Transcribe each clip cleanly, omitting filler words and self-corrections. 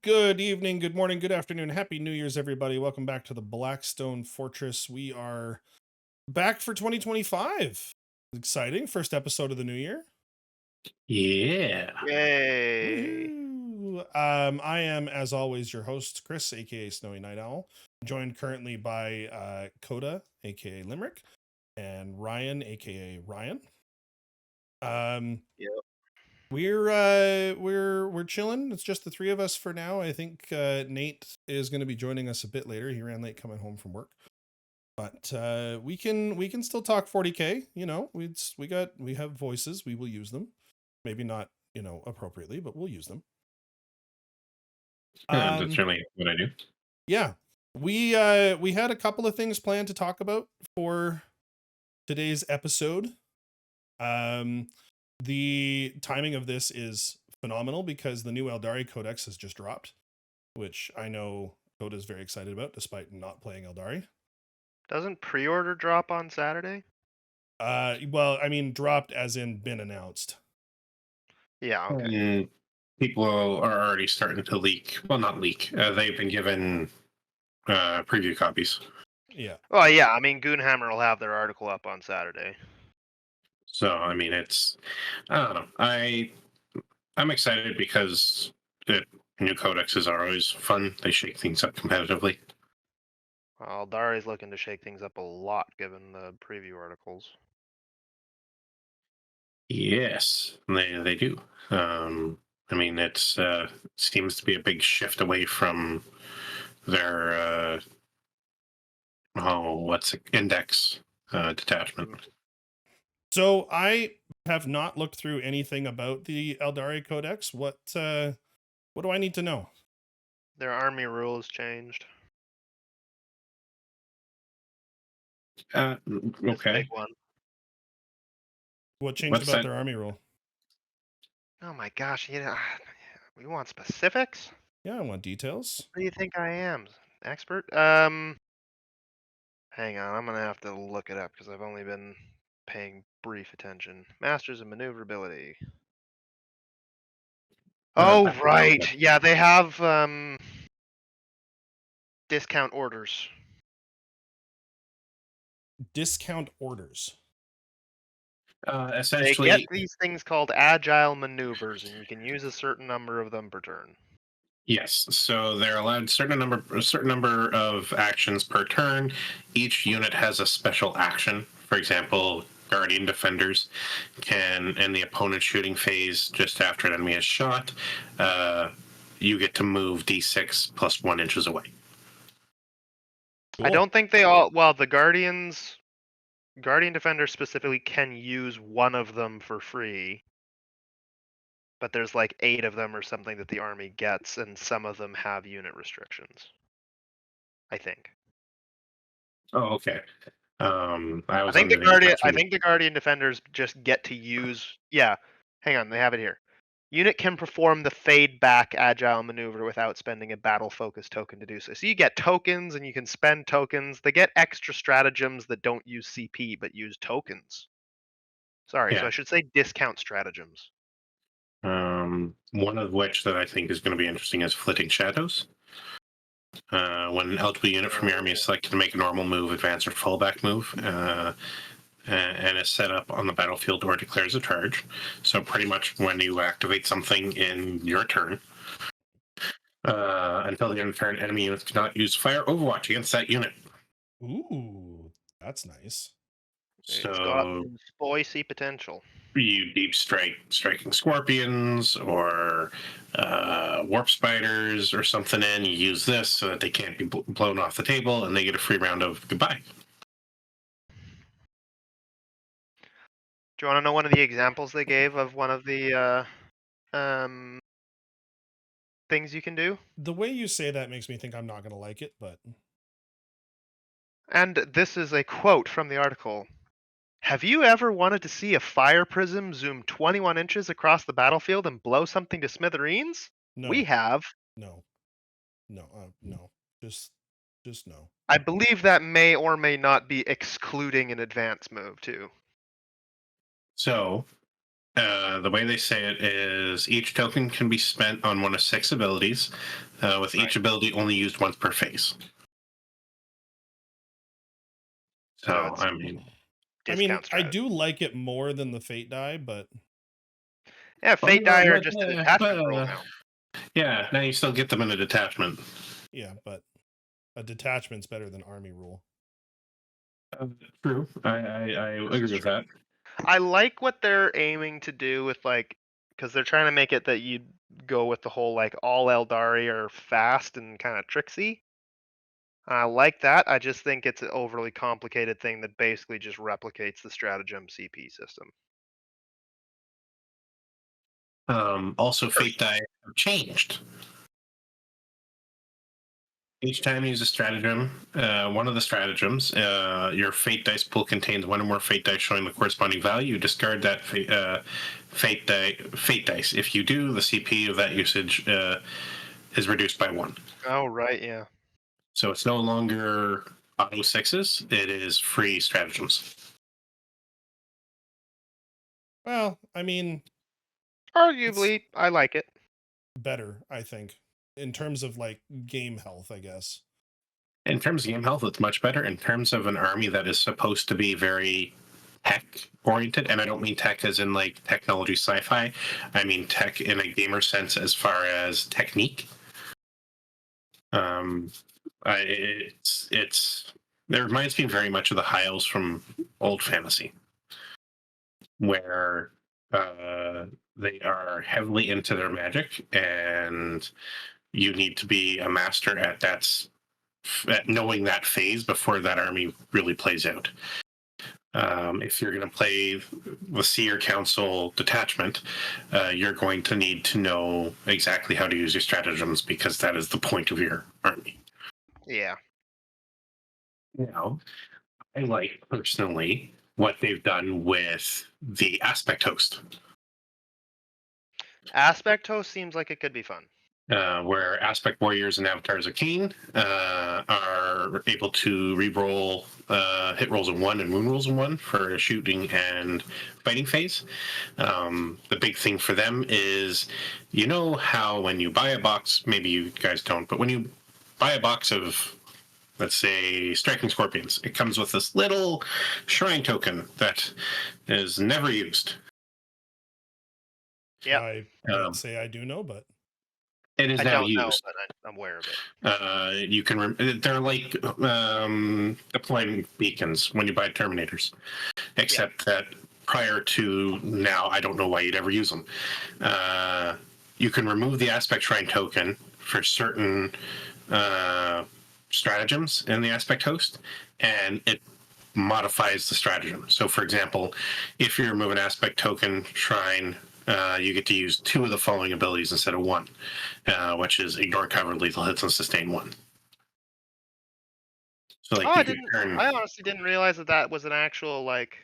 Good evening, good morning, good afternoon. Happy New Year's, everybody. Welcome back to the Blackstone Fortress. We are back for 2025. Exciting. First episode of the new year. Yeah. Yay! Woohoo. I am, as always, your host, Chris, aka Snowy Night Owl, joined currently by Coda, aka Limerick, and Ryan, aka Ryan. Yep. We're chilling. It's just the three of us for now. I think Nate is going to be joining us a bit later. He ran late coming home from work, but we can still talk 40K. You know, we have voices. We will use them. Maybe not appropriately, but we'll use them. That's Um, really what I do. yeah, we had a couple of things planned to talk about for today's episode. Um, the timing of this is phenomenal because the new Eldari Codex has just dropped, which I know Coda is very excited about, despite not playing Eldari. Doesn't pre-order drop on Saturday? Well, I mean, dropped as in been announced. Yeah, okay. And people are already starting to leak. Well, not leak. They've been given preview copies. Yeah. Well, yeah, I mean, Goonhammer will have their article up on Saturday. So I mean, I don't know. I'm excited because the new codexes are always fun. They shake things up competitively. Well, Dari's looking to shake things up a lot given the preview articles. Yes, they do. I mean, it's seems to be a big shift away from their what's it, index detachment. So I have not looked through anything about the Eldari Codex. What do I need to know? Their army rules changed. This big Okay. one. What changed What's about that? their army rule? Oh my gosh, we want specifics? Yeah, I want details. What do you think I am? Expert? Hang on, I'm gonna have to look it up because I've only been paying brief attention. Masters of Maneuverability. Oh, right. Yeah, they have discount orders. Discount orders. They get Essentially, these things called agile maneuvers, and you can use a certain number of them per turn. yes. So they're allowed a certain number of actions per turn. Each unit has a special action. For example, Guardian Defenders can, in the opponent's shooting phase, just after an enemy is shot, you get to move D6 plus 1 inches away. I Cool. don't think they all. Well, the Guardian Defenders specifically can use one of them for free, but there's like 8 of them or something that the army gets, and some of them have unit restrictions. I think. Oh, okay. I I was think the under the Guardian. I impression. think the Guardian Defenders just get to use. Yeah, hang on, they have it here. Unit can perform the fade back agile maneuver without spending a battle focus token to do so. So you get tokens and you can spend tokens. They get extra stratagems that don't use CP but use tokens. Sorry, so Yeah. I should say discount stratagems. One of which that I think is going to be interesting is Flitting Shadows. When an eligible unit from your army is selected to make a normal move, advance, or fallback move, and is set up on the battlefield or declares a charge. So pretty much when you activate something in your turn, until the end of the turn, enemy units cannot use fire overwatch against that unit. Ooh, that's nice. It's got So some spicy potential. you striking scorpions or warp spiders or something in. You use this so that they can't be blown off the table, and they get a free round of goodbye. Do you want to know one of the examples they gave of one of the things you can do? The way you say that makes me think I'm not going to like it, but And this is a quote from the article. Have you ever wanted to see a fire prism zoom 21 inches across the battlefield and blow something to smithereens? We no, have. no, no. Just no. I believe that may or may not be excluding an advance move, too. So The way they say it is each token can be spent on one of 6 abilities, with Right. each ability only used once per phase. So So, it's I mean, I mean, discount I strategy. do like it more than the fate die, but Yeah, well, Fate Die are but, just a detachment rule now. yeah, now you still get them in a detachment. yeah, but a detachment's better than army rule. Uh, True, I This agree is with true. that. I like what they're aiming to do with like, because they're trying to make it that you go with the whole like all Eldari are fast and kind of tricksy. I like that. I just think it's an overly complicated thing that basically just replicates the stratagem CP system. Also, fate Personally. die have changed. Each time you use a stratagem, one of the stratagems, your fate dice pool contains one or more fate dice showing the corresponding value. You discard that fate dice. If you do, the CP of that usage is reduced by 1. Oh right, yeah. So it's no longer auto 6s, it is free stratagems. Well, I mean, it's Arguably, I like it. better, I think, in terms of like game health, I guess. In terms of game health, it's much better. In terms of an army that is supposed to be very tech oriented, and I don't mean tech as in like technology sci-fi, I mean tech in a gamer sense as far as technique. um it's it reminds me very much of the high elves from old fantasy, where they are heavily into their magic, and you need to be a master at knowing that phase before that army really plays out. If you're going to play the Seer Council detachment, you're going to need to know exactly how to use your stratagems, because that is the point of your army. Yeah. Now, I like personally what they've done with the aspect host, Aspect host seems like it could be fun. where aspect warriors and avatars of Cain are able to re-roll hit rolls of 1 and wound rolls of 1 for shooting and fighting phase. The big thing for them is, you know how when you buy a box, maybe you guys don't, but when you buy a box of, let's say, striking scorpions, it comes with this little shrine token that is never used. Yep. I can't Um, say I do know, but it is I now don't know, used. but I'm aware of it. You can they're like deployment beacons when you buy Terminators, Yeah. except that prior to now, I don't know why you'd ever use them. You can remove the aspect shrine token for certain uh, stratagems in the aspect host, and it modifies the stratagem. So, for example, if you remove an aspect token shrine, you get to use 2 of the following abilities instead of 1, which is ignore cover, lethal hits, and sustain 1. So, Oh, like, you could turn, I honestly didn't realize that that was an actual like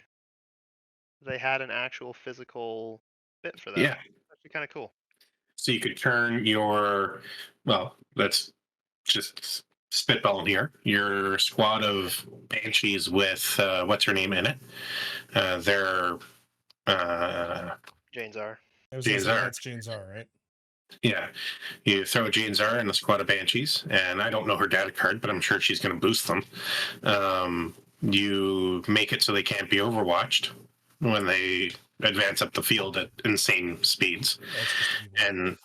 they had an actual physical bit for that. yeah. Actually, kind of cool. So you could turn your, well, let's just spitballing here. Your squad of banshees with what's her name in it. They're Jane's are. I was gonna say Janzar. that's Jane's R, right? Yeah, you throw a Janzar in the squad of banshees, and I don't know her data card, but I'm sure she's going to boost them. You make it so they can't be overwatched when they advance up the field at insane speeds, That's just evil.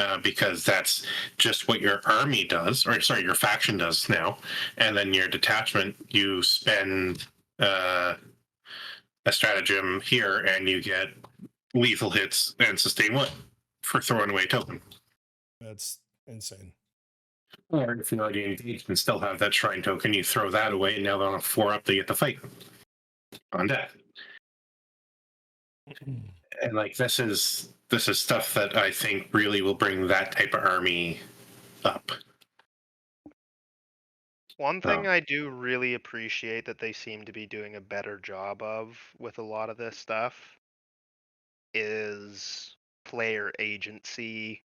and because that's just what your army does, or sorry, your faction does now. And then your detachment, you spend a stratagem here, and you get lethal hits and sustain 1 for throwing away a token. That's insane. Or if you're already engaged and still have that shrine token, you throw that away, and now they're on a 4 up, they get to fight on death. And like this is stuff that I think really will bring that type of army up. One Oh, thing I do really appreciate that they seem to be doing a better job of with a lot of this stuff is player agency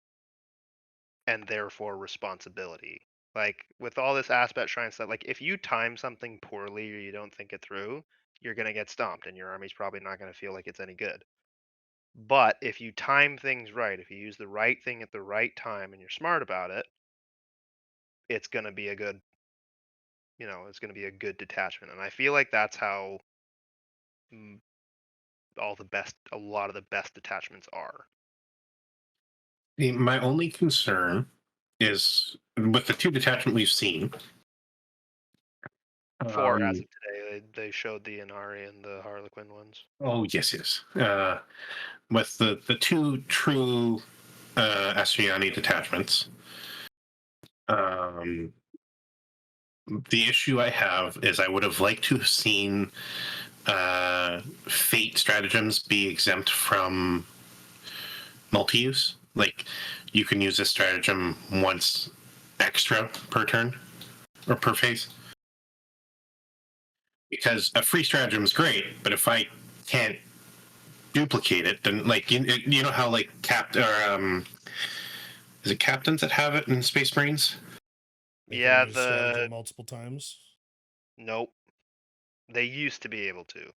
and therefore responsibility. Like with all this aspect shrine stuff, like if you time something poorly or you don't think it through, you're gonna get stomped and your army's probably not gonna feel like it's any good. But if you time things right, if you use the right thing at the right time and you're smart about it, it's going to be a good, it's going to be a good detachment. And I feel like that's how mm, a lot of the best detachments are. My only concern is with the two detachment we've seen. For as Um, of today, they showed the Inari and the Harlequin ones. oh yes, yes. With the two true Astroyani detachments, um, the issue I have is I would have liked to have seen fate stratagems be exempt from multi-use. Like you can use this stratagem once extra per turn or per phase. Because a free stratagem is great, but if I can't duplicate it, then like you know how like is it captains that have it in Space Marines? They can Yeah, use stratagem multiple times. nope. They used to be able to.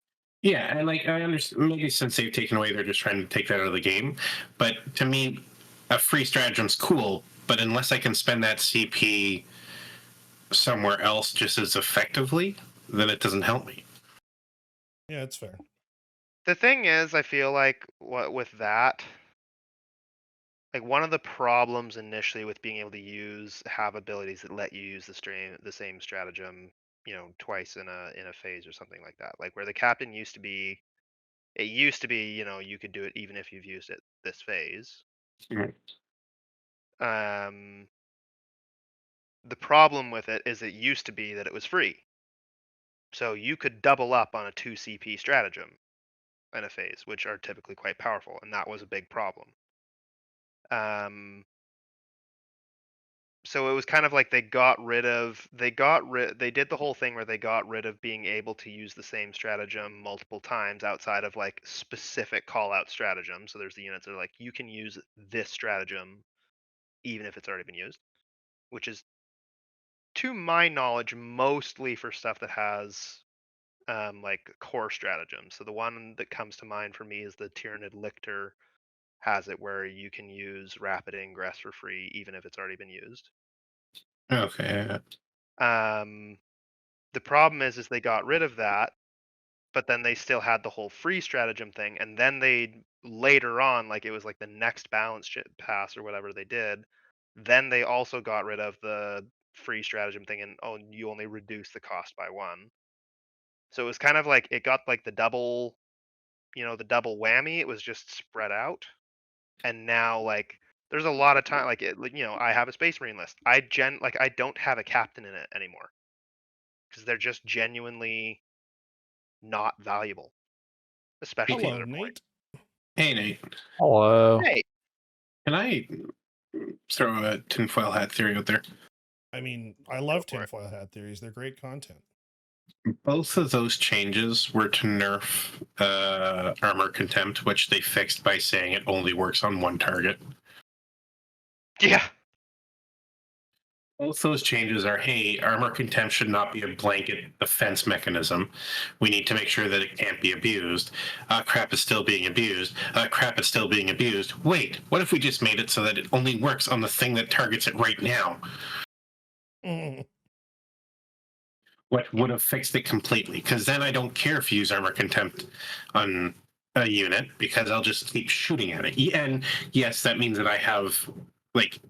Yeah, and like I understand, maybe since they've taken away, they're just trying to take that out of the game. But to me, a free stratagem's cool, but unless I can spend that CP somewhere else just as effectively, then it doesn't help me. Yeah, it's fair. The thing is, I feel like what with that, like one of the problems initially with being able to have abilities that let you use the same stratagem, twice in a phase or something like that. Like where the captain used to be, it used to be, you could do it even if you've used it this phase. Mhm. Um, the problem with it is it used to be that it was free. So you could double up on a 2 CP stratagem in a phase, which are typically quite powerful, and that was a big problem. So it was kind of like they did the whole thing where they got rid of being able to use the same stratagem multiple times outside of like specific call out stratagems. So there's the units that are like you can use this stratagem even if it's already been used, which is to my knowledge mostly for stuff that has like core stratagems. So the one that comes to mind for me is the Tyrannid Lictor has it where you can use rapid ingress for free even if it's already been used. Okay. Um, the problem is they got rid of that, but then they still had the whole free stratagem thing, and then they later on, like it was like the next pass or whatever they did, then they also got rid of the free stratagem thing, and oh, you only reduce the cost by one. So it was kind of like it got like the double whammy. It was just spread out, and now like there's a lot of time I have a Space Marine list. I don't have a captain in it anymore because they're just genuinely not valuable, especially Hello, other point. Nate. Hey Nate, Hello. Hey, can I throw a tinfoil hat theory out there? I mean, I love for it. tinfoil hat theories. They're great content. Both of those changes were to nerf armor contempt, which they fixed by saying it only works on one target. Yeah, Both those changes are, hey, armor contempt should not be a blanket defense mechanism. We need to make sure that it can't be abused. Crap is still being abused. Crap is still being abused. Wait, what if we just made it so that it only works on the thing that targets it right now? What would have fixed it completely? Because then I don't care if you use armor contempt on a unit because I'll just keep shooting at it. And yes, that means that I have like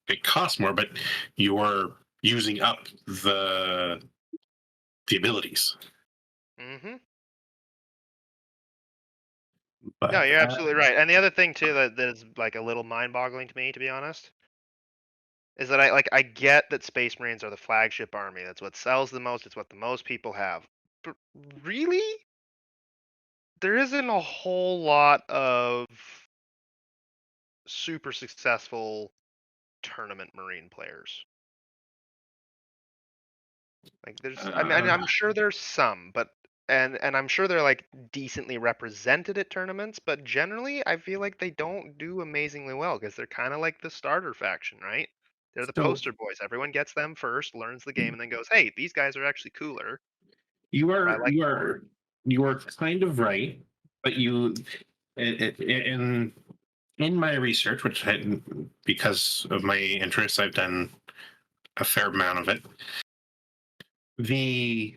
it costs more, but you're using up the abilities. hmm no, But you're absolutely right. And the other thing too that is like a little mind-boggling to me, to be honest, is that I get that Space Marines are the flagship army. That's what sells the most. It's what the most people have. But really, there isn't a whole lot of super successful tournament Marine players. Like I'm sure there's some, but and I'm sure they're like decently represented at tournaments, but generally I feel like they don't do amazingly well because they're kind of like the starter faction, right? They're the so poster boys. Everyone gets them first, learns the game, and then goes, "Hey, these guys are actually cooler." you I are like. you are you are kind of right, but In my research, because of my interests, I've done a fair amount of it. The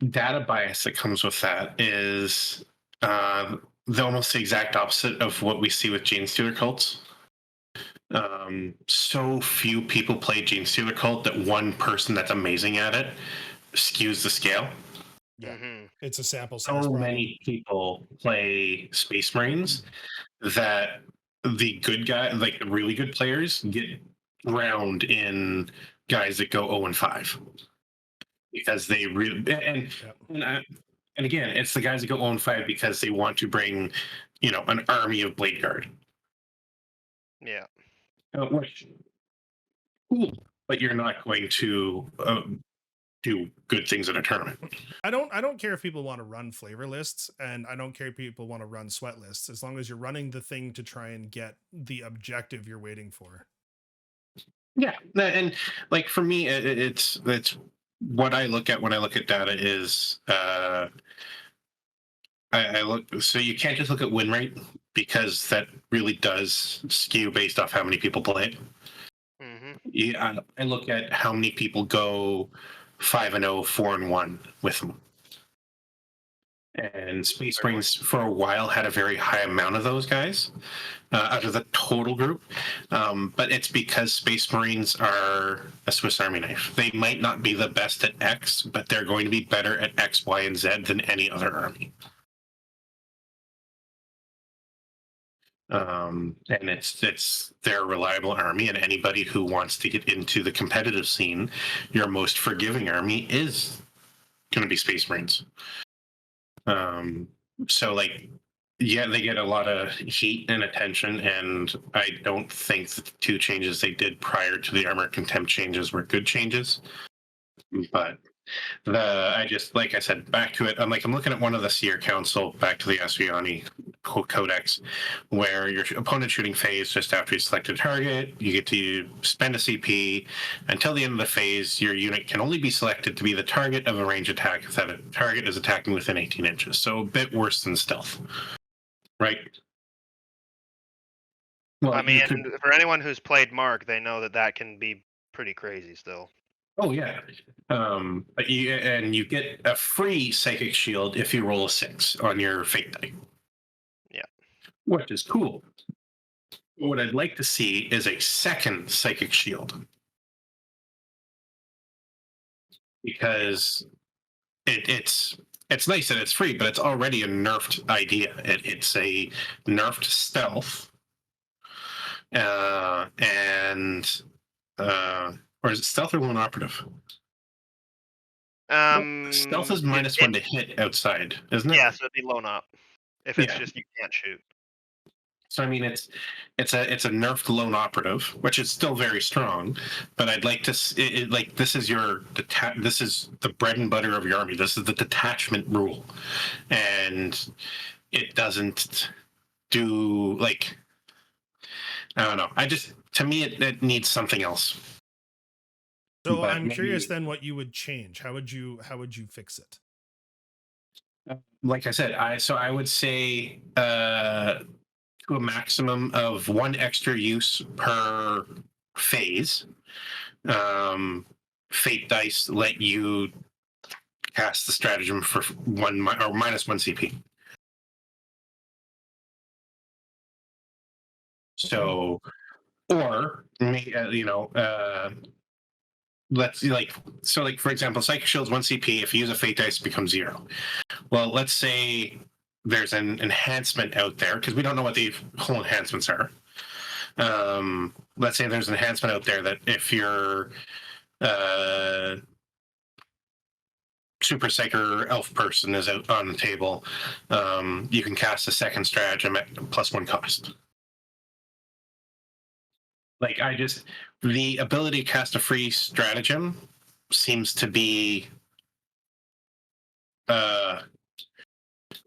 data bias that comes with that is almost the exact opposite of what we see with gene stealer cults. So few people play gene stealer cult that one person that's amazing at it skews the scale. Yeah. Mm-hmm. It's a sample size So problem. many people play Space Marines that the good guy, like the really good players, get drowned in guys that go 0-5 because they really Yep. and again, it's the guys that go 0-5 because they want to bring, an army of Blade Guard. Yeah. Which cool, but you're not going to do good things in a tournament. I don't care if people want to run flavor lists, and I don't care if people want to run sweat lists, as long as you're running the thing to try and get the objective you're waiting for. Yeah, and like for me, it's what I look at when I look at data is I look, so you can't just look at win rate because that really does skew based off how many people play it. Mm-hmm. Yeah, I look at how many people go 5-0, 4-1 with them. And Space Marines for a while had a very high amount of those guys out of the total group. But it's because Space Marines are a Swiss Army knife. They might not be the best at X, but they're going to be better at X, Y, and Z than any other army. And it's their reliable army, and anybody who wants to get into the competitive scene, your most forgiving army is going to be Space Marines. So like, yeah, they get a lot of heat and attention, and I don't think the two changes they did prior to the armor contempt changes were good changes. But I just, like I said, back to it. I'm looking at one of the Seer Council, back to the Asviani Codex, where your opponent shooting phase just after you select a target, you get to spend a CP. Until the end of the phase, your unit can only be selected to be the target of a range attack if that target is attacking within 18 inches. So a bit worse than stealth, right? Well, I mean, for anyone who's played Mark, they know that can be pretty crazy still. Oh yeah, but you get a free psychic shield if you roll a 6 on your fate die. Yeah, Which is cool. What I'd like to see is a second psychic shield, because it's nice that it's free, but it's already a nerfed idea. It's a nerfed stealth, and or is it stealth or lone operative? Stealth is -1 to hit outside, isn't it? Yeah, so it'd be lone op if it's Yeah. just you can't shoot. So I mean, it's a nerfed lone operative, which is still very strong. But I'd like to like, this is this is the bread and butter of your army. This is the detachment rule, and it doesn't do, like, I don't know. To me it needs something else. So But I'm curious maybe, then what you would change. How would you fix it? like I said, I would say to a maximum of 1 extra use per phase. Fate dice let you cast the stratagem for -1 CP. So, or let's like for example, psychic shield's 1 CP. If you use a fate dice, it becomes 0. Well, let's say there's an enhancement out there, because we don't know what the whole enhancements are. Let's say there's an enhancement out there that if you're super psyker elf person is out on the table, you can cast a second stratagem at +1 cost. Like, the ability to cast a free stratagem seems to be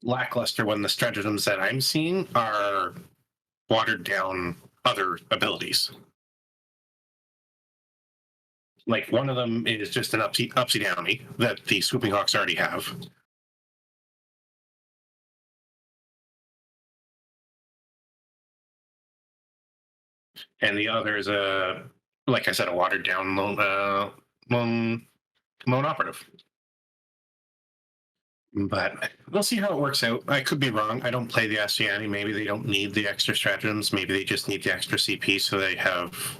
lackluster when the stratagems that I'm seeing are watered down other abilities. Like, one of them is just an upsy downy that the Swooping Hawks already have. and the other is like I said, a watered down lone operative. But we'll see how it works out. I could be wrong. I don't play the Asciani. Maybe they don't need the extra stratagems. Maybe they just need the extra CP so they have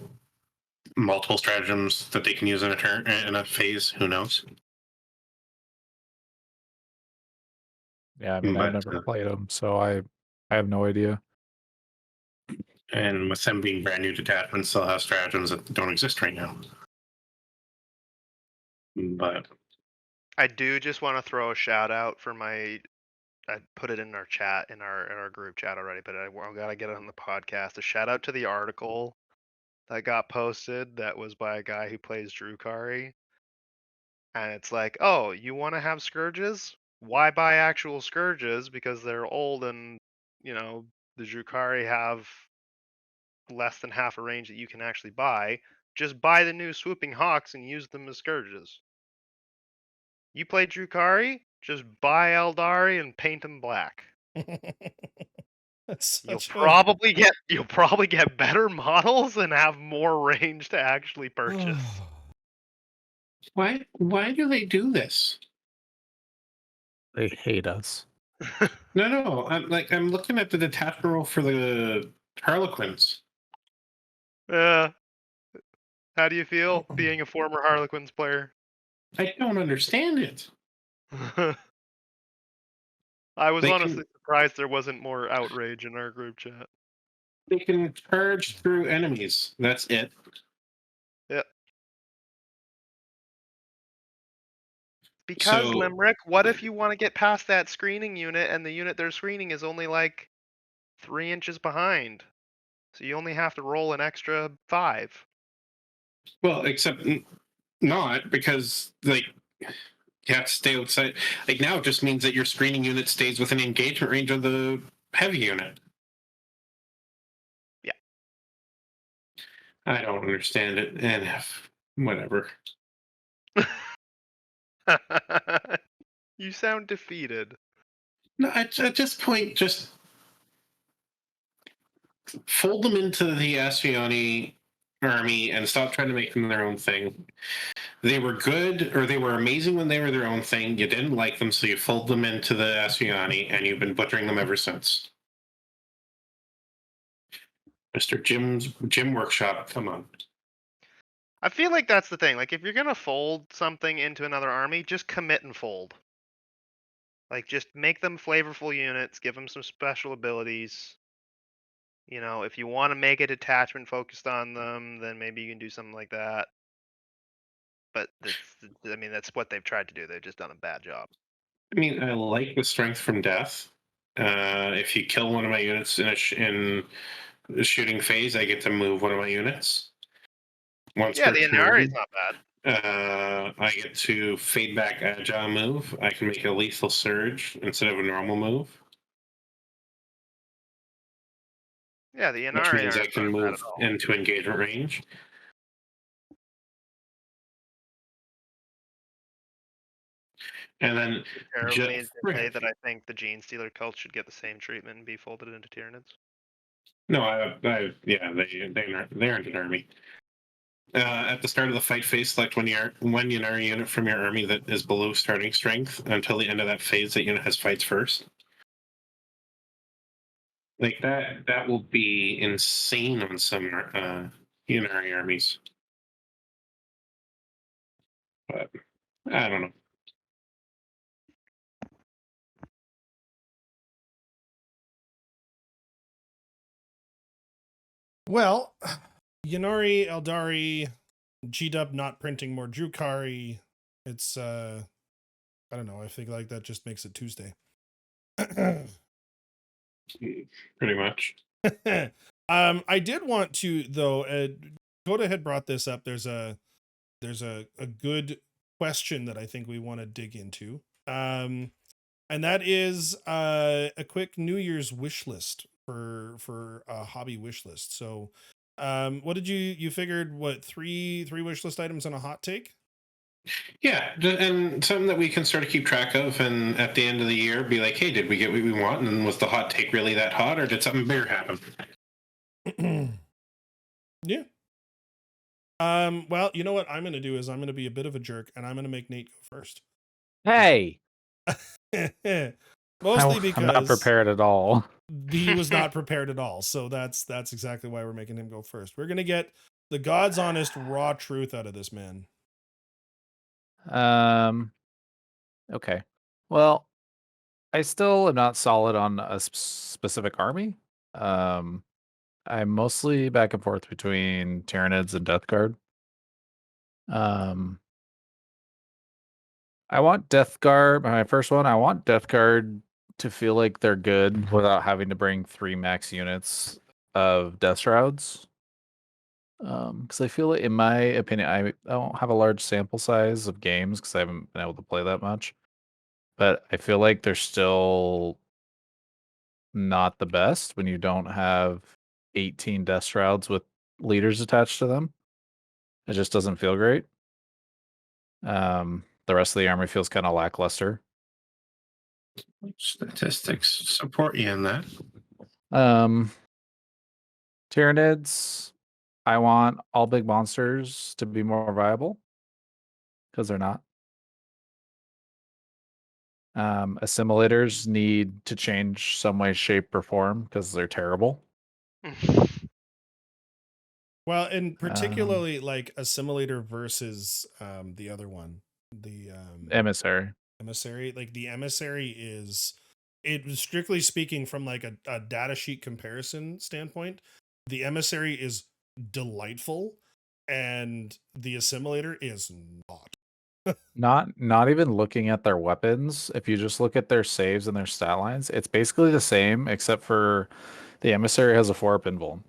multiple stratagems that they can use in a turn in a phase. Who knows? Yeah, I mean, I've But never played them, so I have no idea. and with them being brand new detachments, they'll have stratagems that don't exist right now. But I do just want to throw a shout out for my. I put it in our chat in our group chat already, but I gotta get it on the podcast. A shout out to the article that got posted that was by a guy who plays Drukari, and it's like, oh, you want to have scourges? Why buy actual scourges? Because they're old and the Drukari have less than half a range that you can actually buy. Just buy the new swooping hawks and use them as scourges. You play Drukari? Just buy Eldari and paint them black. That's You'll such probably get better models and have more range to actually purchase. why do they do this? They hate us. No. I'm looking at the detachment roll for the Harlequins. How do you feel being a former Harlequins player? I don't understand it. I was They honestly can surprised there wasn't more outrage in our group chat. they can charge through enemies. That's it. Yeah. Because So Limerick, what if you want to get past that screening unit and the unit they're screening is only like 3 inches behind? So you only have to roll an extra 5. well, except not because you have to stay outside. Like now, it just means that your screening unit stays within engagement range of the heavy unit. Yeah. I don't understand it, and whatever. You sound defeated. No, at this point, just fold them into the Asciani army and stop trying to make them their own thing. They were good or they were amazing when they were their own thing. You didn't like them, so you fold them into the Asciani, and you've been butchering them ever since. Mr. Jim Workshop, come on. I feel like that's the thing. Like, if you're gonna fold something into another army, just commit and fold. Like, just make them flavorful units, give them some special abilities. If you want to make a detachment focused on them, then maybe you can do something like that. But that's what they've tried to do. They've just done a bad job. I mean, I like the strength from death. If you kill one of my units in a shooting phase, I get to move one of my units. Once Yeah, per the Inari is not bad. I get to fade back agile move. I can make a lethal surge instead of a normal move, Yeah, the which Inari means I aren't can bad move at all. into engagement range. And then Terrible me to say frick. that I think the Gene Stealer cult should get the same treatment and be folded into Tyranids. No, yeah, they aren't an army. At the start of the fight phase, select one Yanari unit from your army that is below starting strength. Until the end of that phase, that unit has fights first. Like that will be insane on some Yanari armies. But I don't know. Well, Yanari, Eldari, G-Dub not printing more Drukari. It's I don't know. I think like that just makes it Tuesday. Pretty much. I did want to though. Coda had brought this up. There's a good question that I think we want to dig into. And that is a quick New Year's wish list for a hobby wish list. So, what did you figured? What three wish list items on a hot take? Yeah, and something that we can sort of keep track of, and at the end of the year, be like, "Hey, did we get what we want? And was the hot take really that hot, or did something bigger happen?" Yeah. Well, you know what I'm going to do is I'm going to be a bit of a jerk and I'm going to make Nate go first. Hey, Mostly I'm not because prepared at all. he was not prepared at all. So that's exactly why we're making him go first. We're going to get the God's honest raw truth out of this man. Okay. Well, I still am not solid on a specific army. I'm mostly back and forth between Tyranids and Death Guard. I want Death Guard. My first one, I want Death Guard to feel like they're good without having to bring 3 max units of Death Shrouds. Because I feel like, in my opinion, I don't have a large sample size of games because I haven't been able to play that much. But I feel like they're still not the best when you don't have 18 Death Shrouds with leaders attached to them. It just doesn't feel great. The rest of the army feels kind of lackluster. Statistics support you in that. Tyranids, I want all big monsters to be more viable because they're not. Assimilators need to change some way, shape, or form because they're terrible. Well, and particularly like Assimilator versus the other one, the Emissary. Emissary. Like the Emissary is, it strictly speaking from like a data sheet comparison standpoint, the Emissary is delightful and the Assimilator is not. Not even looking at their weapons. If you just look at their saves and their stat lines, it's basically the same except for the Emissary has a 4-up invul.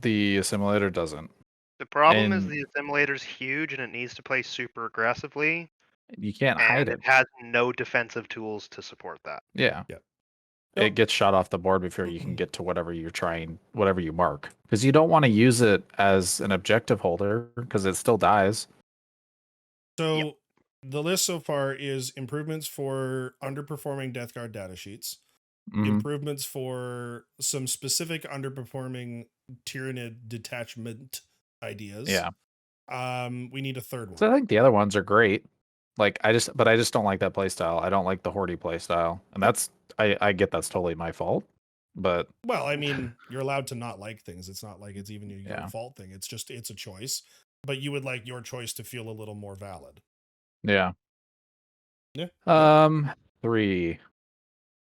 The Assimilator doesn't. The problem is And the assimilator's huge and it needs to play super aggressively, you can't and hide it it. has no defensive tools to support that. Yeah. Yeah. It gets shot off the board before you can get to whatever you mark. Because you don't want to use it as an objective holder because it still dies. So the list so far is improvements for underperforming Death Guard data sheets, improvements for some specific underperforming Tyranid detachment ideas. Yeah. We need a third one. So I think the other ones are great. Like I just don't like that playstyle. I don't like the Hordy playstyle. And that's I get that's totally my fault. But Well, I mean, you're allowed to not like things. It's not like it's even your Yeah. fault thing. It's just it's a choice. But you would like your choice to feel a little more valid. yeah. Yeah. 3.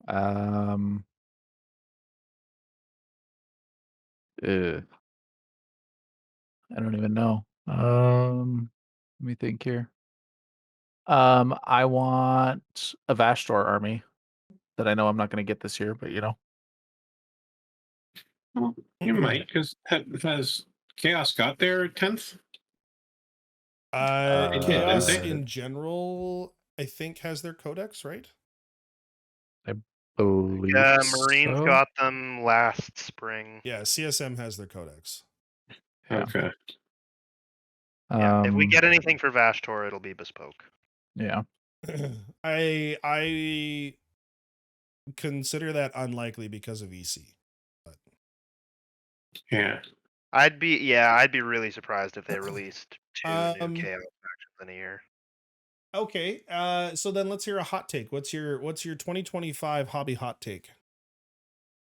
Ugh. I don't even know. Let me think here. I want a Vashtor army that I know I'm not going to get this year, but you know. Well, you might, because has Chaos got their 10th? did, Chaos didn't they? in general, I think, has their codex, right? I believe Yeah, Marines so. got them last spring. Yeah, CSM has their codex. Yeah. Okay. Yeah, if we get anything for Vashtor, it'll be bespoke. Yeah. I consider that unlikely because of EC. But Yeah. I'd be really surprised if they released 2 new Chaos factions in a year. Okay, so then let's hear a hot take. What's your 2025 hobby hot take?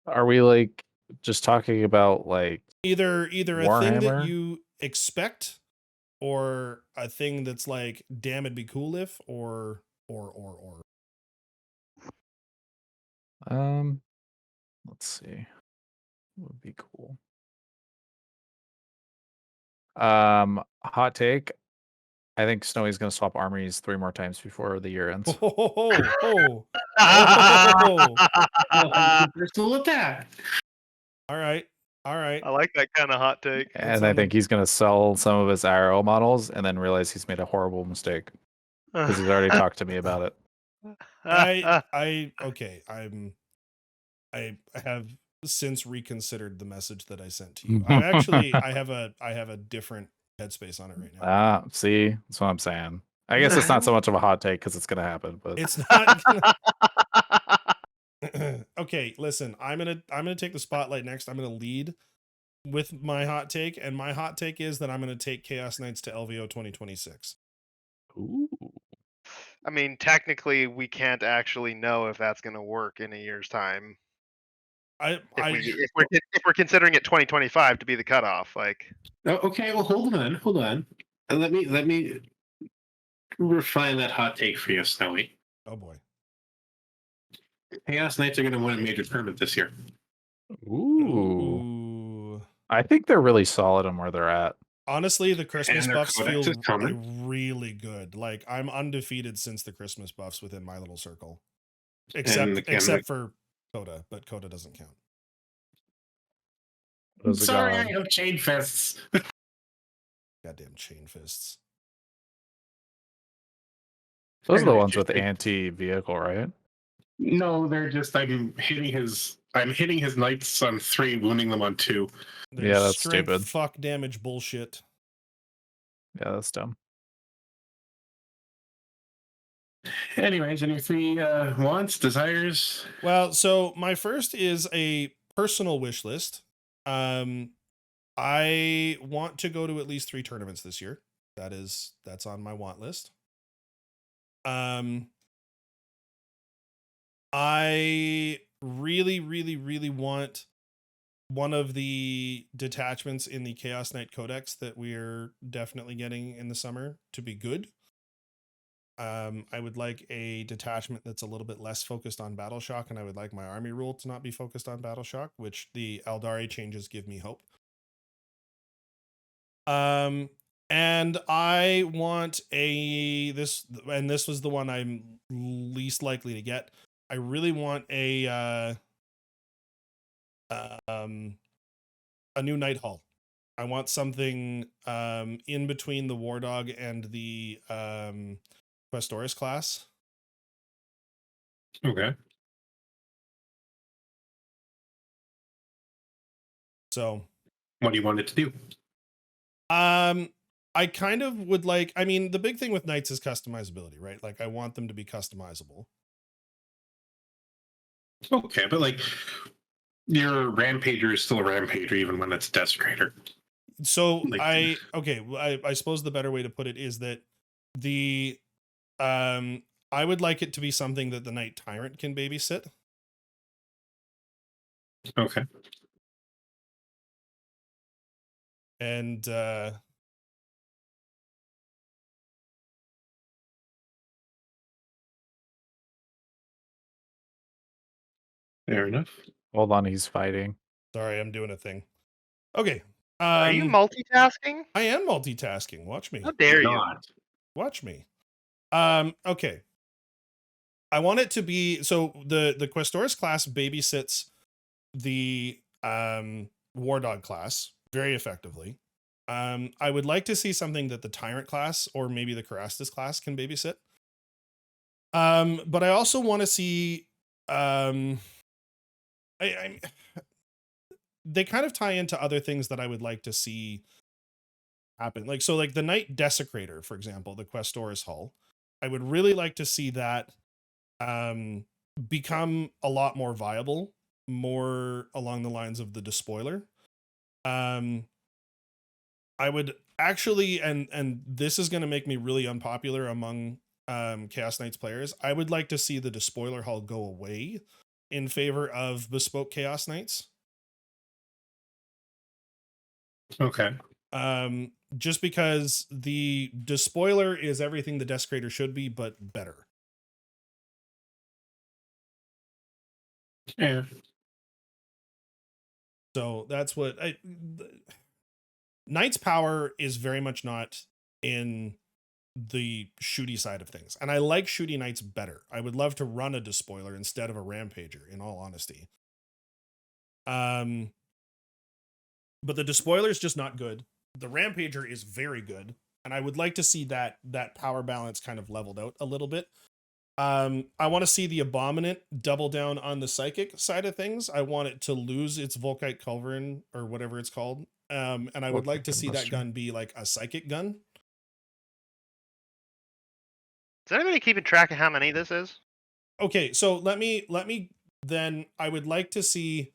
Are we like just talking about like Either a thing that Warhammer? you expect, or a thing that's like, damn, it'd be cool if, or. Let's see. What would be cool? Hot take. I think Snowy's gonna swap armies 3 more times before the year ends. Oh. Still at that. All right. I like that kind of hot take. And I think he's gonna sell some of his IRL models and then realize he's made a horrible mistake because he's already talked to me about it. Okay. I have since reconsidered the message that I sent to you. I have a different headspace on it right now. See, that's what I'm saying. I guess it's not so much of a hot take because it's gonna happen, but It's not okay, listen, I'm gonna take the spotlight next. I'm gonna lead. with my hot take, and my hot take is that I'm going to take Chaos Knights to LVO 2026. Ooh. I mean, technically, we can't actually know if that's going to work in a year's time. If we're considering it 2025 to be the cutoff, like. Oh, okay, well, hold on. Let me refine that hot take for you, Snowy. Oh boy. Chaos Knights are going to win a major tournament this year. Ooh. I think they're really solid on where they're at. Honestly, the Christmas And their buffs codex feel is coming. really good. Like, I'm undefeated since the Christmas buffs within my little circle. And Except for Coda, but Coda doesn't count. Sorry, I have chain fists. Goddamn chain fists. Those are the ones with anti-vehicle, right? No, they're just I'm hitting his knights on 3, wounding them on 2. They're Yeah, that's strength stupid. fuck damage bullshit. Yeah, that's dumb. Anyways, any 3 wants, desires? Well, so my first is a personal wish list. I want to go to at least 3 tournaments this year. That's on my want list. I really want one of the detachments in the Chaos Knight Codex that we're definitely getting in the summer to be good. I would like a detachment that's a little bit less focused on Battle Shock, and I would like my army rule to not be focused on Battle Shock, which the Eldari changes give me hope. And I want this was the one I'm least likely to get. I really want a new Night Hall. I want something in between the War Dog and the Questoris class. Okay. So, what do you want it to do? I kind of would like. I mean, the big thing with Knights is customizability, right? Like, I want them to be customizable. Okay, but like, your Rampager is still a Rampager even when it's Desecrator. So Like, I suppose the better way to put it is that the I would like it to be something that the Knight Tyrant can babysit. Okay. And fair enough. Hold on, he's fighting. Sorry, I'm doing a thing. Okay. Are you multitasking? I am multitasking. Watch me. How dare you? Watch me. Okay. I want it to be so the Questoris class babysits the War Dog class very effectively. I would like to see something that the Tyrant class or maybe the Carastus class can babysit. But I also want to see they kind of tie into other things that I would like to see happen. Like the Knight Desecrator, for example, the Questoris Hull. I would really like to see that become a lot more viable, more along the lines of the Despoiler. I would actually, and this is going to make me really unpopular among Chaos Knights players. I would like to see the Despoiler Hull go away in favor of bespoke Chaos Knights. Okay. Just because the Despoiler is everything the Desecrator should be, but better. Yeah. So that's what Knight's power is very much not in the shooty side of things. And I like shooty Knights better. I would love to run a Despoiler instead of a Rampager, in all honesty. But the Despoiler is just not good. The Rampager is very good. And I would like to see that power balance kind of leveled out a little bit. I want to see the Abominant double down on the Psychic side of things. I want it to lose its Volkite Culverin or whatever it's called. And I would like to see that gun be like a Psychic gun. Is anybody keeping track of how many this is? Okay, so let me then I would like to see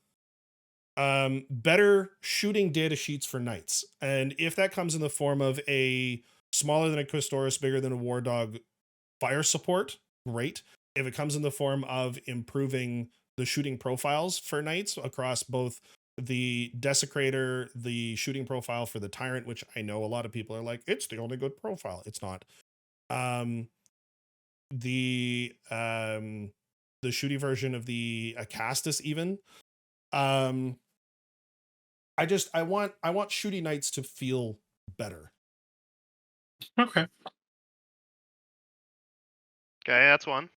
better shooting data sheets for knights. And if that comes in the form of a smaller than a Custoris, bigger than a War Dog fire support, great. If it comes in the form of improving the shooting profiles for knights across both the Desecrator, the shooting profile for the Tyrant, which I know a lot of people are like, it's the only good profile. It's not. The shooting version of the Acastus even. I want shooty knights to feel better. Okay. Okay, that's one.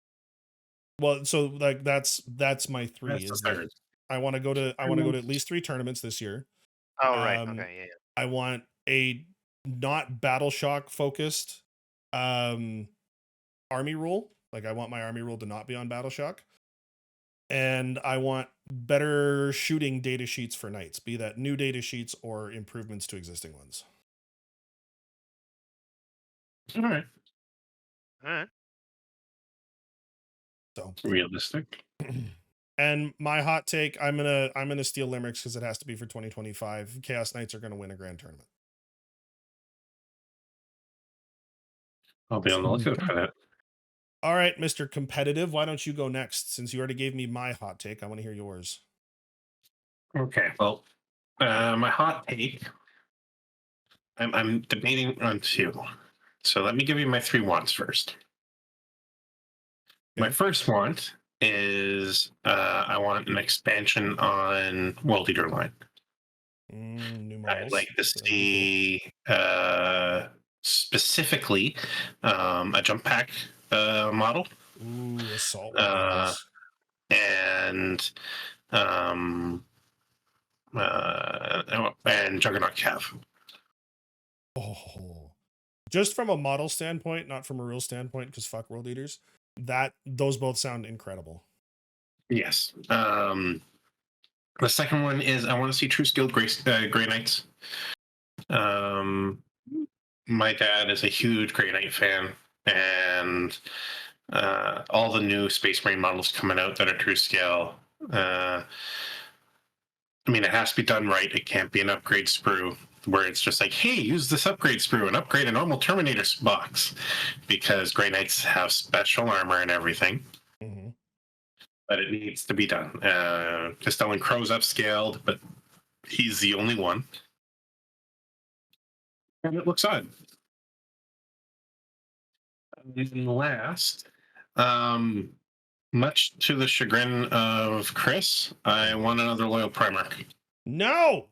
Well, so like that's my three. That's Is the that third. I want to go to at least 3 tournaments this year. Oh, right. Um, Okay, yeah. I want a not battle shock focused army rule. Like I want my army rule to not be on battle shock. And I want better shooting data sheets for knights, be that new data sheets or improvements to existing ones. All right. All right. So Realistic. and my hot take, I'm gonna steal limericks because it has to be for 2025. Chaos Knights are gonna win a grand tournament. I'll be on the lookout Okay. for that. All right, Mr. Competitive, why don't you go next? Since you already gave me my hot take, I want to hear yours. Okay. Well, my hot take. I'm debating on two. So let me give you my three wants first. My Okay. first want is I want an expansion on World Eater line. New I'd models. like to That'd be see specifically a jump pack model cool. Ooh, assault would be nice. and Juggernaut Cav. Oh, just from a model standpoint, not from a real standpoint, because fuck world eaters. Those both sound incredible. Yes. The second one is I want to see True Skilled Grey Knights. My dad is a huge Grey Knight fan, and all the new Space Marine models coming out that are true scale. I mean, it has to be done right. It can't be an upgrade sprue where it's just like, hey, use this upgrade sprue and upgrade a normal Terminator box, because Grey Knights have special armor and everything. Mm-hmm. But it needs to be done. Castellan Crow's upscaled, but he's the only one. And it looks odd. And last, much to the chagrin of Chris, I want another Loyal Primarch. No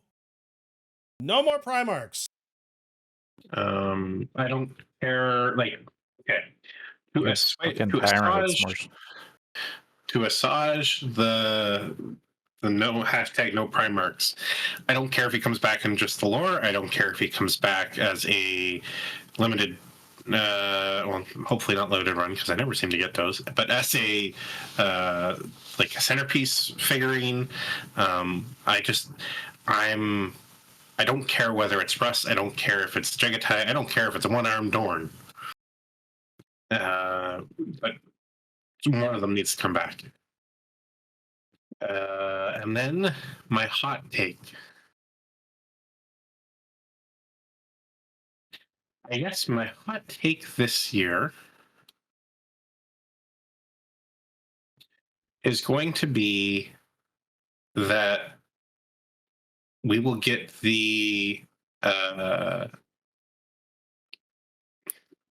more Primarchs. I don't care. Like, okay, to Yes, fucking Tyrant, it's more. assuage the no hashtag no Primarchs. I don't care if he comes back in just the lore. I don't care if he comes back as a limited well, hopefully not loaded run, because I never seem to get those, but as a like a centerpiece figurine. I don't care whether it's Russ. I don't care if it's Jagatai. I don't care if it's a one-armed Dorn. But one of them needs to come back. And then my hot take. I guess my hot take this year is going to be that we will get the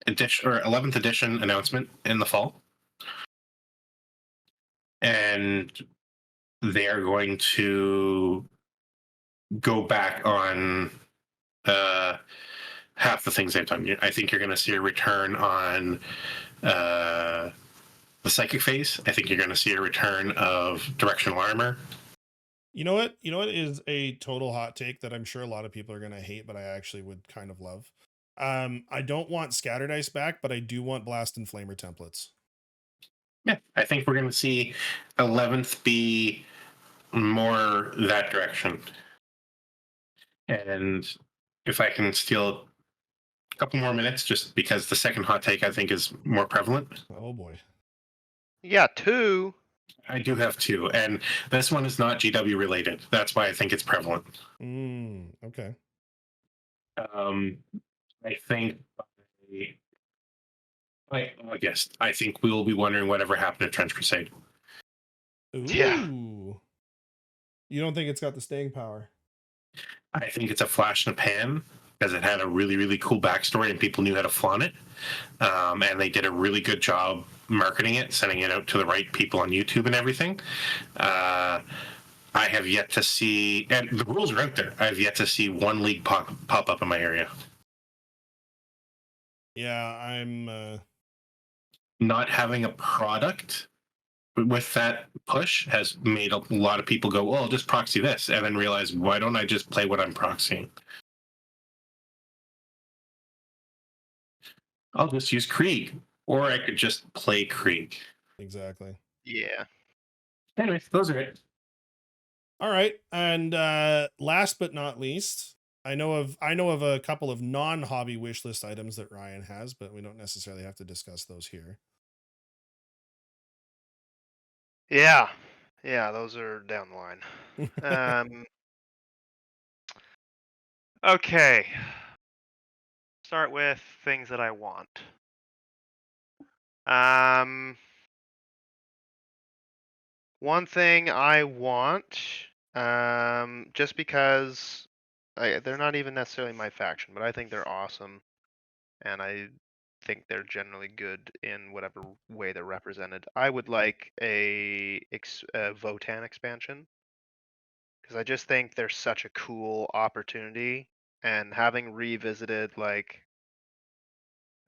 edition or 11th edition announcement in the fall, and they are going to go back on half the things they've done. I think you're going to see a return on the psychic phase. I think you're going to see a return of directional armor. You know what? You know what is a total hot take that I'm sure a lot of people are going to hate, but I actually would kind of love. I don't want Scattered Ice back, but I do want Blast and Flamer templates. Yeah, I think we're going to see 11th be more that direction. And if I can steal a couple more minutes, just because the second hot take I think is more prevalent. Oh boy. Yeah, two. I do have two, and this one is not GW related. That's why I think it's prevalent. Okay. I think August, I think we will be wondering whatever happened to Trench Crusade. Yeah. Ooh. You don't think it's got the staying power? I think it's a flash in a pan because it had a really, really cool backstory and people knew how to flaunt it. And they did a really good job marketing it, sending it out to the right people on YouTube and everything. I have yet to see, and the rules are out there. I have yet to see one league pop up in my area. Yeah, I'm. Not having a product with that push has made a lot of people go, "Well, I'll just proxy this," and then realize, why don't I just play what I'm proxying? I'll just use Krieg, or I could just play Krieg. Exactly. Yeah. Anyways, those are it. All right, and last but not least, I know of a couple of non-hobby wish list items that Ryan has, but we don't necessarily have to discuss those here. Yeah. Yeah, those are down the line. Okay. Start with things that I want. One thing I want, just because they're not even necessarily my faction, but I think they're awesome, and I think they're generally good in whatever way they're represented. I would like a Votan expansion, because I just think they're such a cool opportunity, and having revisited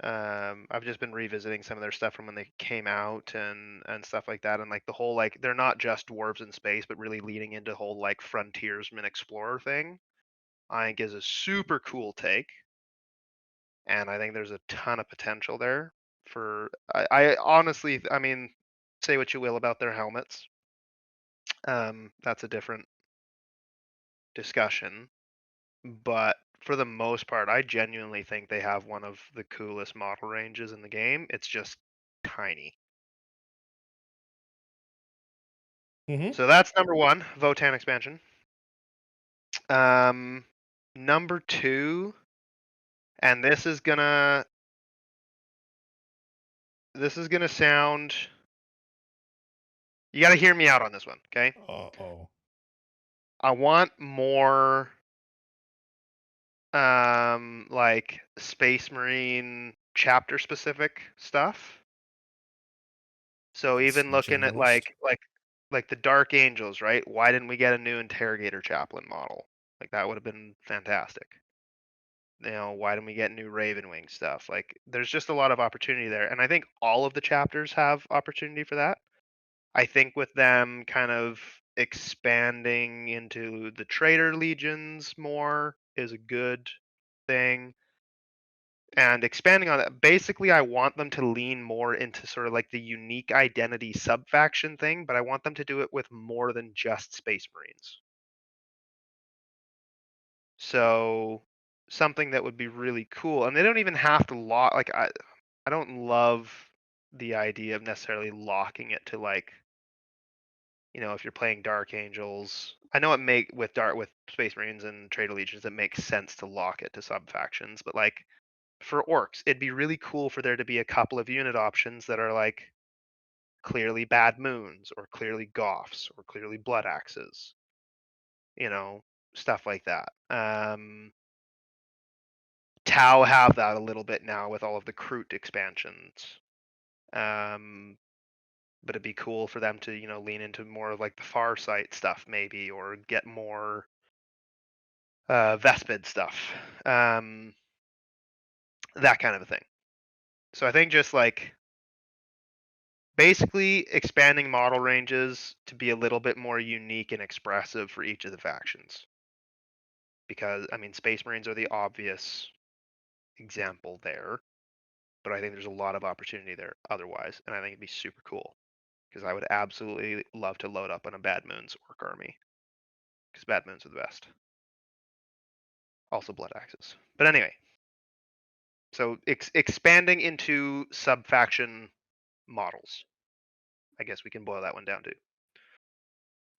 I've just been revisiting some of their stuff from when they came out and stuff like that, and like the whole like they're not just dwarves in space, but really leading into the whole like frontiersman explorer thing. I think is a super cool take, and I think there's a ton of potential there. For I honestly, I mean, say what you will about their helmets, that's a different discussion. But for the most part, I genuinely think they have one of the coolest model ranges in the game. It's just tiny. Mm-hmm. So that's number one, Votan expansion. Number two, and this is gonna sound. You got to hear me out on this one, okay? Uh-oh. I want more, like Space Marine chapter specific stuff. So Like even Siege looking at Almost? like the Dark Angels, right? Why didn't we get a new Interrogator Chaplain model? Like that would have been fantastic. You know, why didn't we get new Ravenwing stuff? Like there's just a lot of opportunity there. And I think all of the chapters have opportunity for that. I think with them kind of expanding into the Traitor Legions more is a good thing. And expanding on that, basically, I want them to lean more into sort of like the unique identity sub faction thing, but I want them to do it with more than just Space Marines. So something that would be really cool, and they don't even have to lock. Like I don't love the idea of necessarily locking it to like, you know, if you're playing Dark Angels. I know it make with Space Marines and Traitor Legions, it makes sense to lock it to sub factions, but like for orcs, it'd be really cool for there to be a couple of unit options that are like clearly Bad Moons or clearly Goths or clearly Blood Axes. You know, stuff like that. Tau have that a little bit now with all of the Kroot expansions. But it'd be cool for them to, you know, lean into more of like the far sight stuff maybe, or get more Vespid stuff. That kind of a thing. So I think just like basically expanding model ranges to be a little bit more unique and expressive for each of the factions. Because I mean, Space Marines are the obvious example there, but I think there's a lot of opportunity there otherwise, and I think it'd be super cool because I would absolutely love to load up on a Bad Moons orc army because Bad Moons are the best. Also Blood Axes, but anyway. So expanding into sub faction models. I guess we can boil that one down too.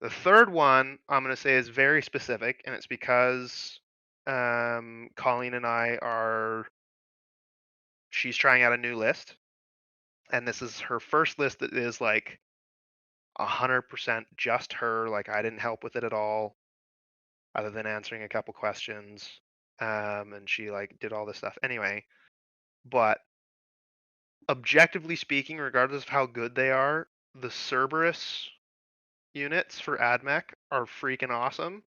The third one I'm going to say is very specific, and it's because Colleen and I are. She's trying out a new list, and this is her first list that is like 100% just her. Like I didn't help with it at all, other than answering a couple questions. And she like did all this stuff anyway. But objectively speaking, regardless of how good they are, the Cerberus units for AdMech are freaking awesome.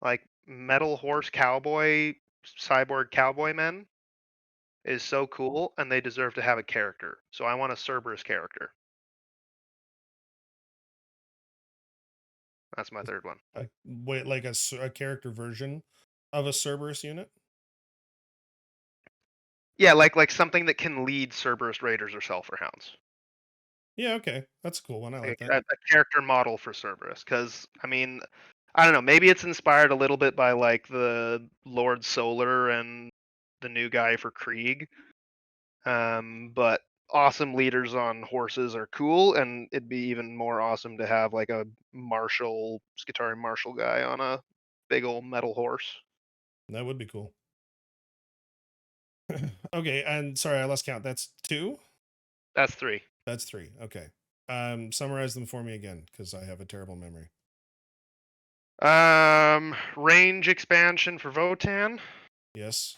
Like Metal Horse Cowboy, Cyborg Cowboy Men is so cool, and they deserve to have a character. So I want a Cerberus character. That's my third one. Wait, like a character version of a Cerberus unit? Yeah, like something that can lead Cerberus Raiders or Sulphur Hounds. Yeah, okay. That's a cool one. I like that. A character model for Cerberus, because I mean, I don't know. Maybe it's inspired a little bit by like the Lord Solar and the new guy for Krieg. But awesome leaders on horses are cool, and it'd be even more awesome to have like a martial, Skitarii martial guy on a big old metal horse. That would be cool. Okay, and sorry, I lost count. That's 2? That's 3. That's 3. Okay. Summarize them for me again, because I have a terrible memory. Range expansion for Votan. Yes.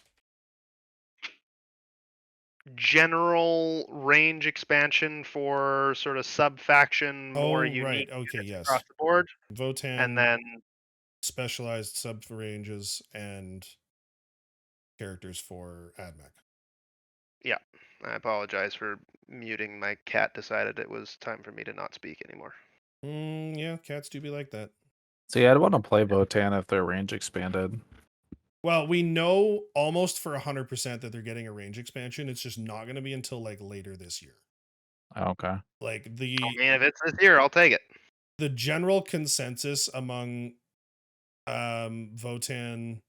General range expansion for sort of sub faction, more unique right. Okay, yes. across the board. Votan, And then specialized sub ranges and characters for AdMech. yeah, I apologize for muting. My cat decided it was time for me to not speak anymore. Yeah, cats do be like that. So yeah, I'd want to play Votan if their range expanded. Well, we know almost for 100% that they're getting a range expansion. It's just not going to be until like later this year. Okay. Like I mean, if it's this year, I'll take it. the general consensus among Votan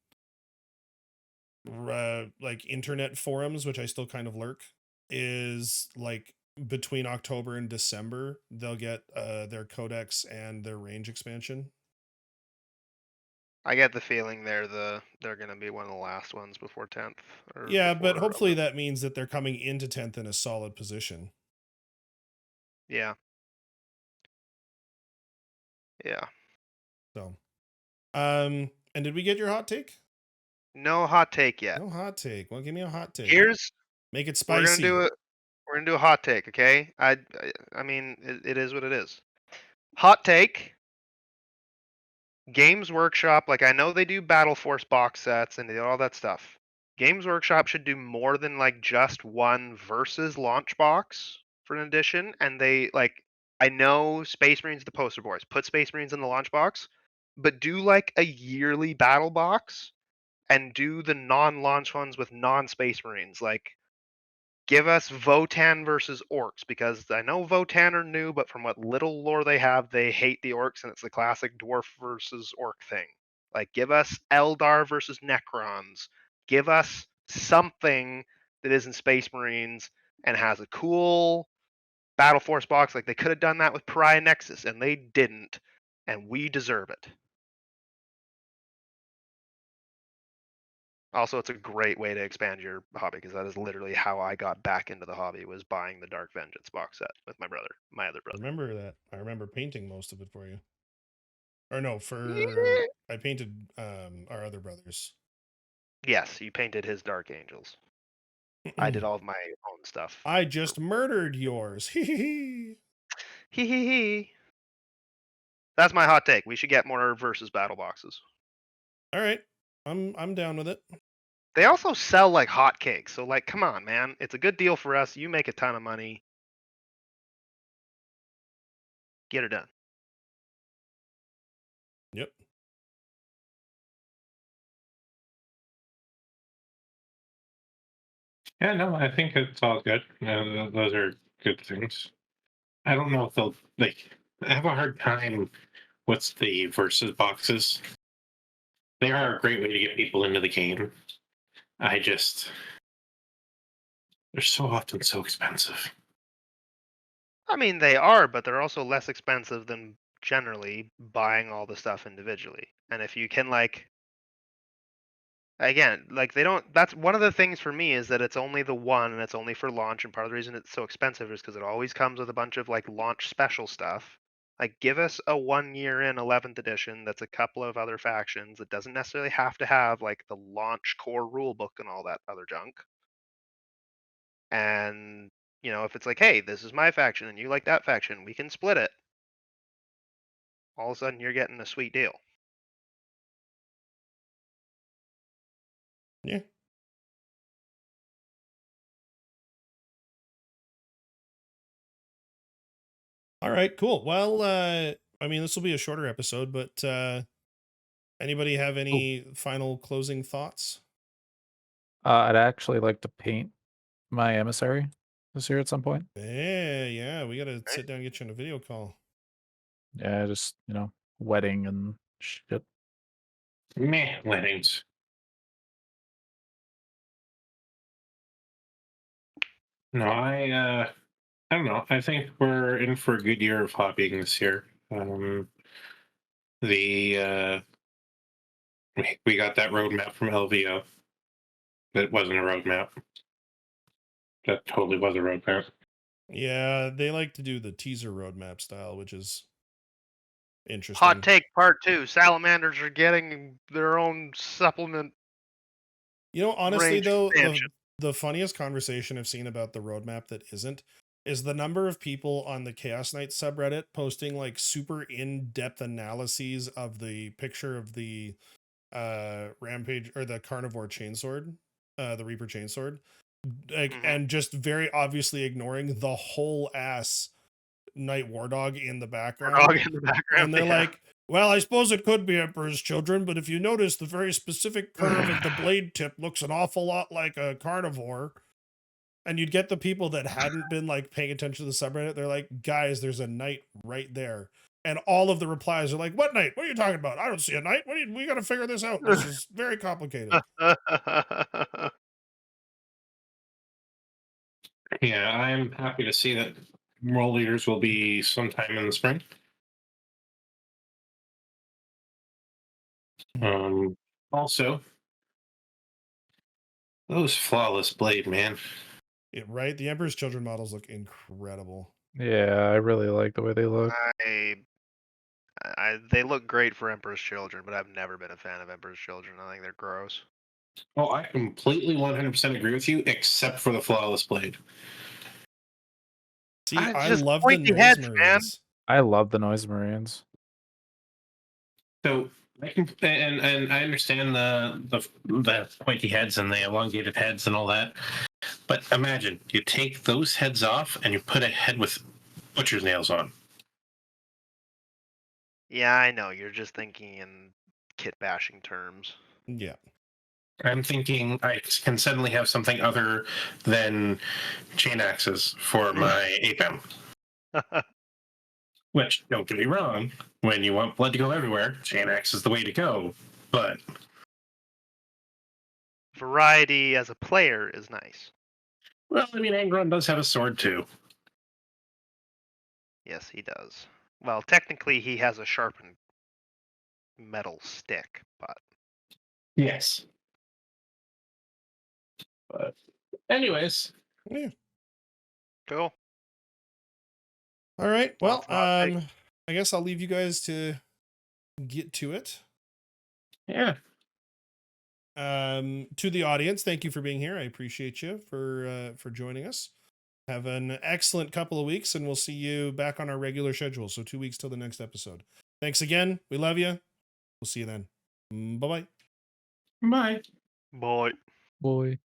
like internet forums, which I still kind of lurk, is like between October and December they'll get their codex and their range expansion. I get the feeling they're going to be one of the last ones before 10th. Yeah, but hopefully that means that they're coming into 10th in a solid position. Yeah. Yeah. So, and did we get your hot take? No hot take yet. No hot take. Well, give me a hot take. Here's Make it we're spicy. gonna do a hot take, okay? I mean, it is what it is. Hot take. Games Workshop, like I know they do Battle Force box sets and they do all that stuff. Games Workshop should do more than like just one versus launch box for an edition. And they like, I know Space Marines the poster boys. Put Space Marines in the launch box, but do like a yearly battle box and do the non-launch ones with non-Space Marines. Like give us Votan versus Orcs, because I know Votan are new, but from what little lore they have, they hate the Orcs, and it's the classic Dwarf versus Orc thing. Like, give us Eldar versus Necrons. Give us something that isn't Space Marines and has a cool Battle Force box. Like, they could have done that with Pariah Nexus, and they didn't, and we deserve it. Also, it's a great way to expand your hobby, because that is literally how I got back into the hobby, was buying the Dark Vengeance box set with my other brother. Remember that. I remember painting most of it for you. Or no, for I painted our other brothers. Yes, you painted his Dark Angels. I did all of my own stuff. I just murdered yours. Hee. Hee. That's my hot take. We should get more versus battle boxes. All right. I'm down with it. They also sell like hotcakes, so like, come on, man. It's a good deal for us. You make a ton of money. Get her done. Yep. Yeah, no, I think it's all good. Those are good things. I don't know if they'll like. I have a hard time with the versus boxes. They are a great way to get people into the game. They're so often so expensive. I mean, they are, but they're also less expensive than generally buying all the stuff individually. And if you can again, they don't. That's one of the things for me is that it's only the one and it's only for launch. And part of the reason it's so expensive is because it always comes with a bunch of launch special stuff. Give us a 1 year in 11th edition that's a couple of other factions. It doesn't necessarily have to have the launch core rule book and all that other junk. And if it's hey, this is my faction and you like that faction, we can split it. All of a sudden, you're getting a sweet deal. Yeah. All right, cool. Well, I mean, this will be a shorter episode, but anybody have any final closing thoughts? I'd actually like to paint my emissary this year at some point. Yeah, we gotta sit down and get you on a video call. Yeah, just wedding and shit. Meh, weddings. No, I don't know. I think we're in for a good year of hobbying this year. We got that roadmap from LVO. That wasn't a roadmap. That totally was a roadmap. Yeah, they like to do the teaser roadmap style, which is interesting. Hot take part 2: salamanders are getting their own supplement. Honestly though, expansion. the funniest conversation I've seen about the roadmap that isn't is the number of people on the Chaos Knight subreddit posting super in-depth analyses of the picture of the rampage or the carnivore chainsword, the Reaper chainsword, and just very obviously ignoring the whole ass Night War Dog in the background. Dog in the background. And they're well, I suppose it could be Emperor's Children, but if you notice, the very specific curve of the blade tip looks an awful lot like a carnivore. And you'd get the people that hadn't been paying attention to the subreddit. They're like, guys, there's a knight right there. And all of the replies are like, what knight? What are you talking about? I don't see a knight. We got to figure this out. This is very complicated. Yeah, I'm happy to see that World Leaders will be sometime in the spring. Also, those flawless blade, man. Right? The Emperor's Children models look incredible. Yeah, I really like the way they look. They look great for Emperor's Children, but I've never been a fan of Emperor's Children. I think they're gross. Oh, I completely 100% agree with you, except for the flawless blade. See, I love the Noise heads, Marines. man. I love the Noise Marines. So I can, and I understand the pointy heads and the elongated heads and all that, but imagine you take those heads off and you put a head with butcher's nails on. Yeah, I know. You're just thinking in kit bashing terms. Yeah. I'm thinking I can suddenly have something other than chain axes for my APM. Which, don't get me wrong, when you want blood to go everywhere, chain axe is the way to go. But variety as a player is nice. Well, I mean, Angron does have a sword too. Yes, he does. Well, technically, he has a sharpened metal stick, but yes. But, anyways, yeah. Cool. All right. Well, I guess I'll leave you guys to get to it. Yeah. To the audience, thank you for being here. I appreciate you for joining us. Have an excellent couple of weeks, and we'll see you back on our regular schedule. So 2 weeks till the next episode. Thanks again. We love you. We'll see you then. Bye-bye. Bye. Boy. Boy.